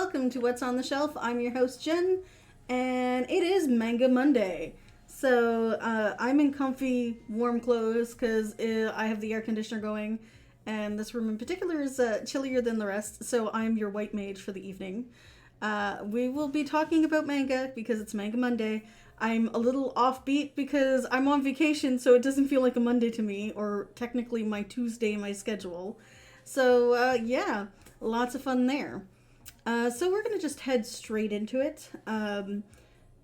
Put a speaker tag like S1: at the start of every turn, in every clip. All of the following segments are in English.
S1: welcome to What's on the Shelf. I'm your host, Jen, and it is Manga Monday. So, I'm in comfy, warm clothes because I have the air conditioner going, and this room in particular is chillier than the rest, so I'm your white mage for the evening. We will be talking about manga because it's Manga Monday. I'm a little offbeat because I'm on vacation, so it doesn't feel like a Monday to me, or technically my Tuesday in my schedule. So, yeah, lots of fun there. So we're going to just head straight into it,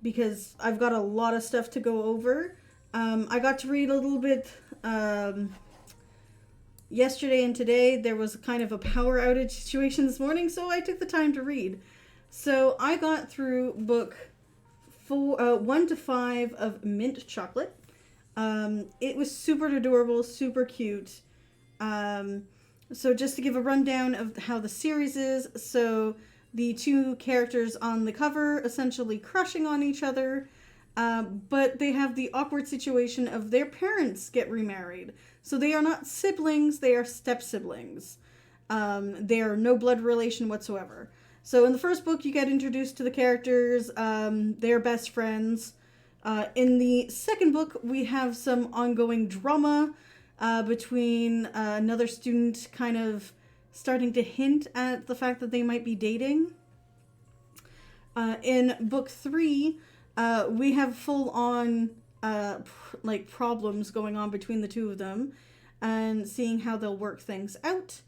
S1: because I've got a lot of stuff to go over. I got to read a little bit yesterday and today. There was kind of a power outage situation this morning, so I took the time to read. So I got through book 1 to 5 of Mint Chocolate. It was super adorable, super cute. So just to give a rundown of how the series is, so the two characters on the cover essentially crushing on each other, but they have the awkward situation of their parents get remarried. So they are not siblings, they are step-siblings. They are no blood relation whatsoever. So in the first book, you get introduced to the characters, they're best friends. In the second book, we have some ongoing drama between another student kind of starting to hint at the fact that they might be dating. In book 3, we have full-on problems going on between the two of them and seeing how they'll work things out.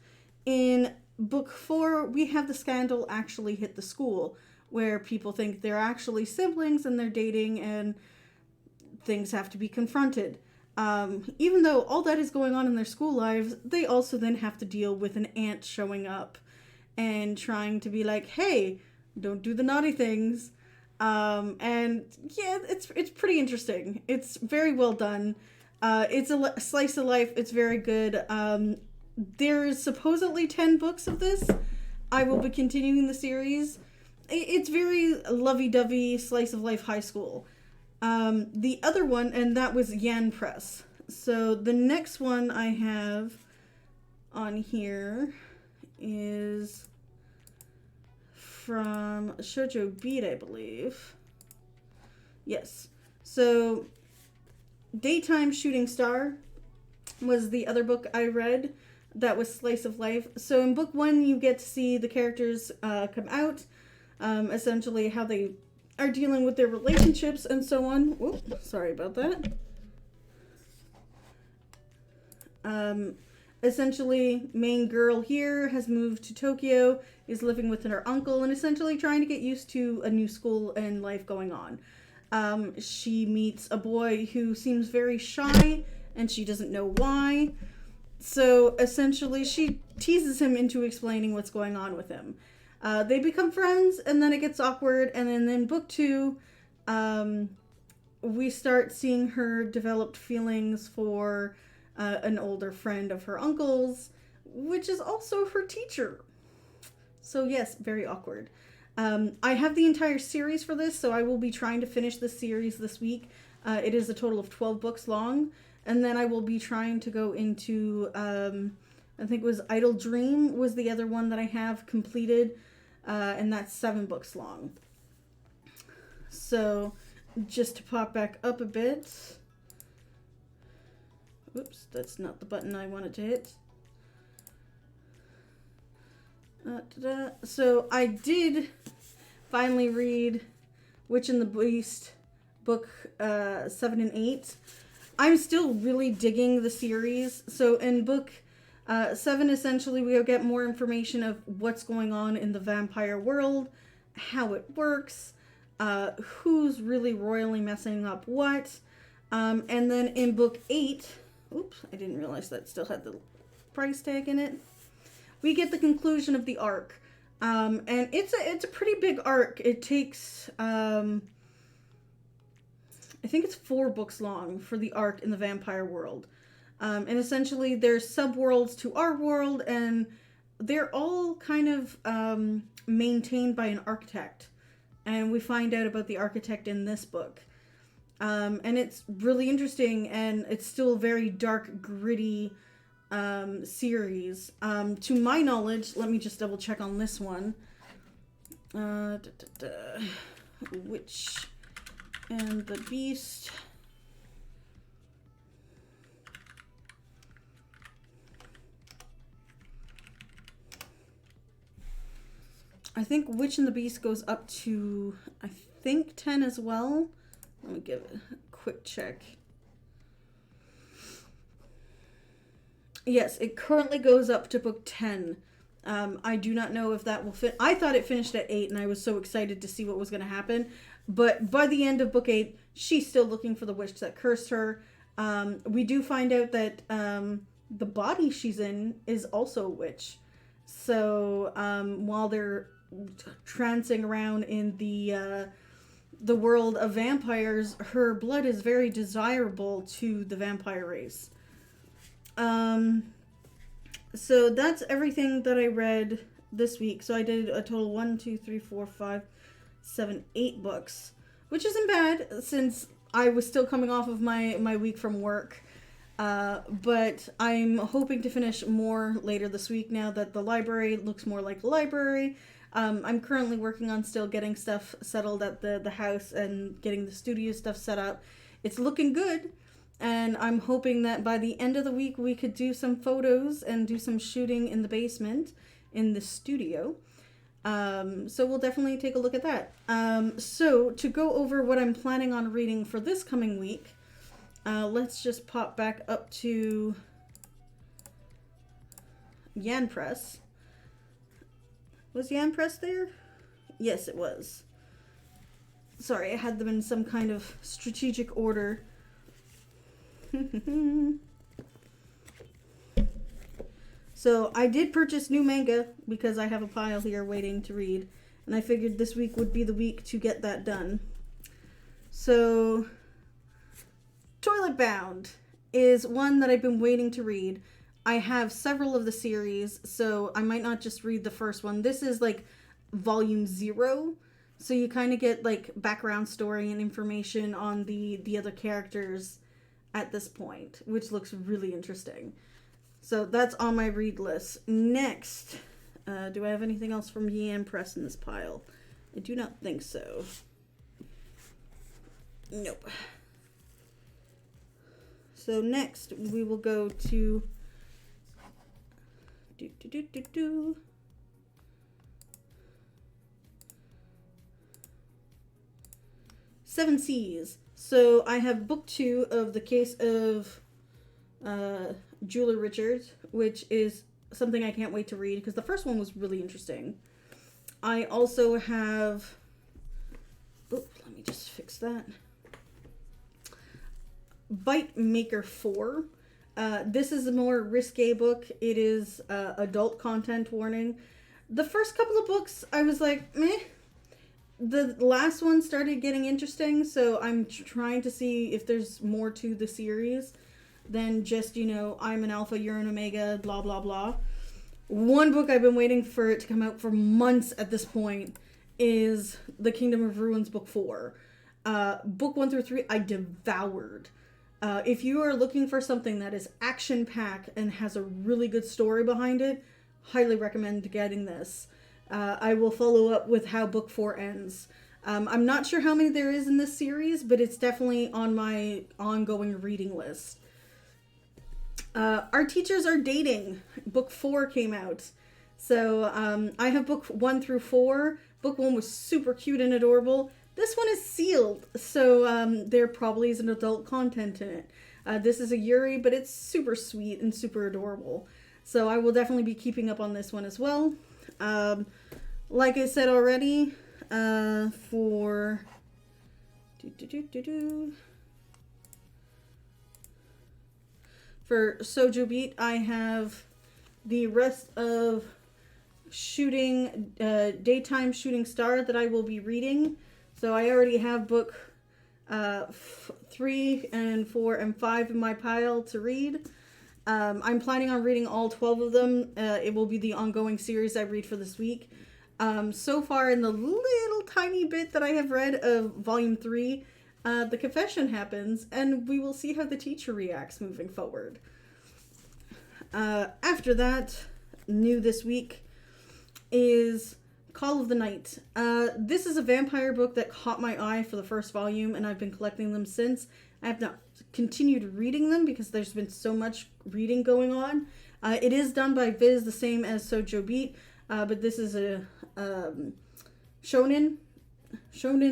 S1: In book 4, we have the scandal actually hit the school, where people think they're actually siblings and they're dating and things have to be confronted. Even though all that is going on in their school lives, they also then have to deal with an aunt showing up and trying to be like, hey, don't do the naughty things. And yeah, it's pretty interesting. It's very well done. It's a slice of life. It's very good. There's supposedly 10 books of this. I will be continuing the series. It's very lovey-dovey, slice of life high school. The other one, and that was Yan Press. So the next one I have on here is from Shoujo Beat, I believe. Yes. So Daytime Shooting Star was the other book I read that was slice of life. So in book 1, you get to see the characters come out, essentially how they are dealing with their relationships and so on. Whoop, sorry about that. Essentially, main girl here has moved to Tokyo, is living with her uncle, and essentially trying to get used to a new school and life going on. She meets a boy who seems very shy, and she doesn't know why. So essentially, she teases him into explaining what's going on with him. They become friends, and then it gets awkward, and then in book 2, we start seeing her developed feelings for an older friend of her uncle's, which is also her teacher. So yes, very awkward. I have the entire series for this, so I will be trying to finish this series this week. It is a total of 12 books long, and then I will be trying to go into, I think it was Idle Dream was the other one that I have completed, and that's 7 books long. So, just to pop back up a bit. Oops, that's not the button I wanted to hit. So, I did finally read Witch and the Beast, book 7 and 8. I'm still really digging the series. So, in book 7, essentially, we'll get more information of what's going on in the vampire world, how it works, who's really royally messing up what. And then in book 8, oops, I didn't realize that still had the price tag in it. We get the conclusion of the arc. And it's a pretty big arc. It takes, I think it's 4 books long for the arc in the vampire world. And essentially there's subworlds to our world, and they're all kind of maintained by an architect. And we find out about the architect in this book. And it's really interesting, and it's still a very dark, gritty series. To my knowledge, let me just double check on this one. Witch and the Beast. I think Witch and the Beast goes up to, I think, 10 as well. Let me give it a quick check. Yes, it currently goes up to book 10. I do not know if that will fit. I thought it finished at 8, and I was so excited to see what was going to happen. But by the end of book 8, she's still looking for the witch that cursed her. We do find out that the body she's in is also a witch. So while they're trancing around in the world of vampires, her blood is very desirable to the vampire race. So that's everything that I read this week. So I did a total 1, 2, 3, 4, 5, 7, 8 books, which isn't bad since I was still coming off of my week from work. But I'm hoping to finish more later this week now that the library looks more like a library. I'm currently working on still getting stuff settled at the house and getting the studio stuff set up. It's looking good. And I'm hoping that by the end of the week we could do some photos and do some shooting in the basement in the studio. So we'll definitely take a look at that. So to go over what I'm planning on reading for this coming week, let's just pop back up to Yan Press. Was Yan Press there? Yes, it was. Sorry, I had them in some kind of strategic order. So I did purchase new manga because I have a pile here waiting to read, and I figured this week would be the week to get that done. So Toilet Bound is one that I've been waiting to read. I have several of the series, so I might not just read the first one. This is like volume 0, so you kind of get like background story and information on the other characters at this point, which looks really interesting. So that's on my read list. Next, do I have anything else from Yan Press in this pile? I do not think so. Nope. So next, we will go to Seven Seas. So I have book 2 of The Case of Julia Richards, which is something I can't wait to read because the first one was really interesting. I also have, let me just fix that. Bite Maker 4. This is a more risque book. It is adult content warning. The first couple of books, I was like, meh. The last one started getting interesting, so I'm trying to see if there's more to the series than just, I'm an alpha, you're an omega, blah, blah, blah. One book I've been waiting for it to come out for months at this point is The Kingdom of Ruins, book 4. Book 1 through 3, I devoured. If you are looking for something that is action-packed and has a really good story behind it, highly recommend getting this. I will follow up with how book 4 ends. I'm not sure how many there is in this series, but it's definitely on my ongoing reading list. Our Teachers Are Dating. Book 4 came out. So I have book 1 through 4. Book 1 was super cute and adorable. This one is sealed, so there probably is an adult content in it. This is a Yuri, but it's super sweet and super adorable. So I will definitely be keeping up on this one as well. Like I said already, for Sojo Beat, I have the rest of shooting, Daytime Shooting Star that I will be reading. So I already have book 3 and 4 and 5 in my pile to read. I'm planning on reading all 12 of them. It will be the ongoing series I read for this week. So far in the little tiny bit that I have read of volume 3, the confession happens, and we will see how the teacher reacts moving forward. After that, new this week is Call of the Night. This is a vampire book that caught my eye for the first volume, and I've been collecting them since. I have not continued reading them because there's been so much reading going on. It is done by Viz, the same as Sojo Beat, but this is a Shonen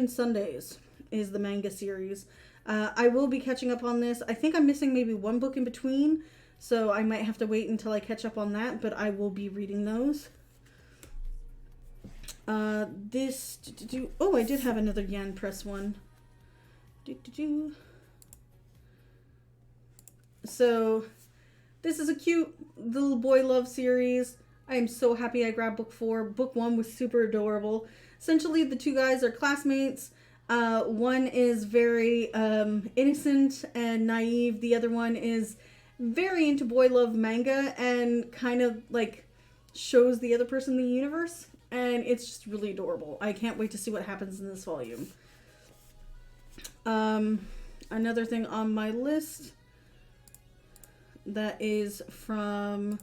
S1: Sundays is the manga series. I will be catching up on this. I think I'm missing maybe one book in between, so I might have to wait until I catch up on that, but I will be reading those. Oh, I did have another Yan Press one. So, this is a cute little boy love series. I am so happy I grabbed book 4. Book 1 was super adorable. Essentially, the two guys are classmates. One is very innocent and naive. The other one is very into boy love manga and kind of like shows the other person the universe. And it's just really adorable. I can't wait to see what happens in this volume. Another thing on my list that is from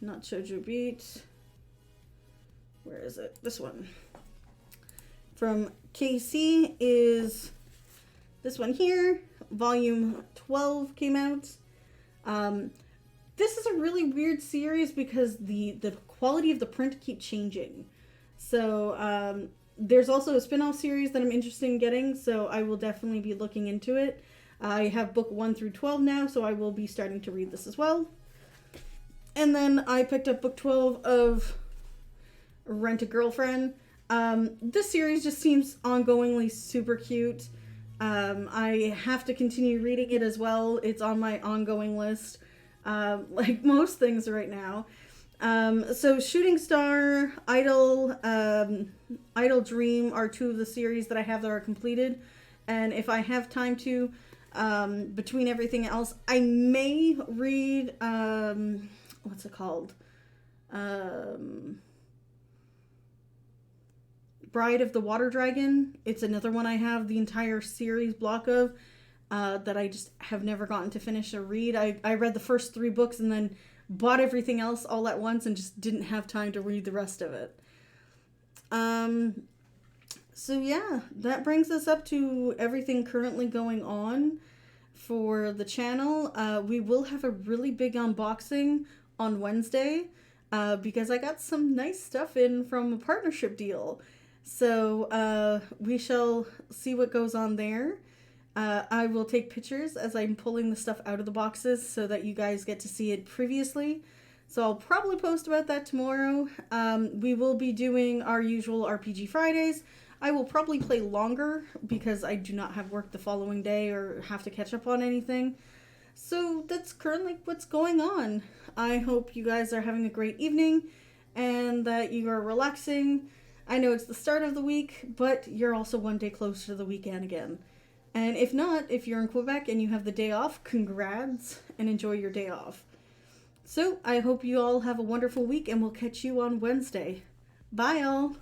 S1: not Shoujo Beat. Where is it? This one. From KC is this one here. Volume 12 came out. This is a really weird series because the quality of the print keeps changing. So there's also a spin-off series that I'm interested in getting, so I will definitely be looking into it. I have book 1 through 12 now, so I will be starting to read this as well. And then I picked up book 12 of Rent a Girlfriend. This series just seems ongoingly super cute. I have to continue reading it as well. It's on my ongoing list, like most things right now. So Shooting Star, Idol Dream are two of the series that I have that are completed. And if I have time to, between everything else, I may read, what's it called? Bride of the Water Dragon. It's another one I have the entire series block of, that I just have never gotten to finish or read. I read the first 3 books and then bought everything else all at once and just didn't have time to read the rest of it. So yeah, that brings us up to everything currently going on for the channel. We will have a really big unboxing on Wednesday, because I got some nice stuff in from a partnership deal. So we shall see what goes on there. I will take pictures as I'm pulling the stuff out of the boxes so that you guys get to see it previously. So I'll probably post about that tomorrow. We will be doing our usual RPG Fridays. I will probably play longer because I do not have work the following day or have to catch up on anything. So that's currently what's going on. I hope you guys are having a great evening and that you are relaxing. I know it's the start of the week, but you're also one day closer to the weekend again. And if not, if you're in Quebec and you have the day off, congrats and enjoy your day off. So I hope you all have a wonderful week and we'll catch you on Wednesday. Bye all.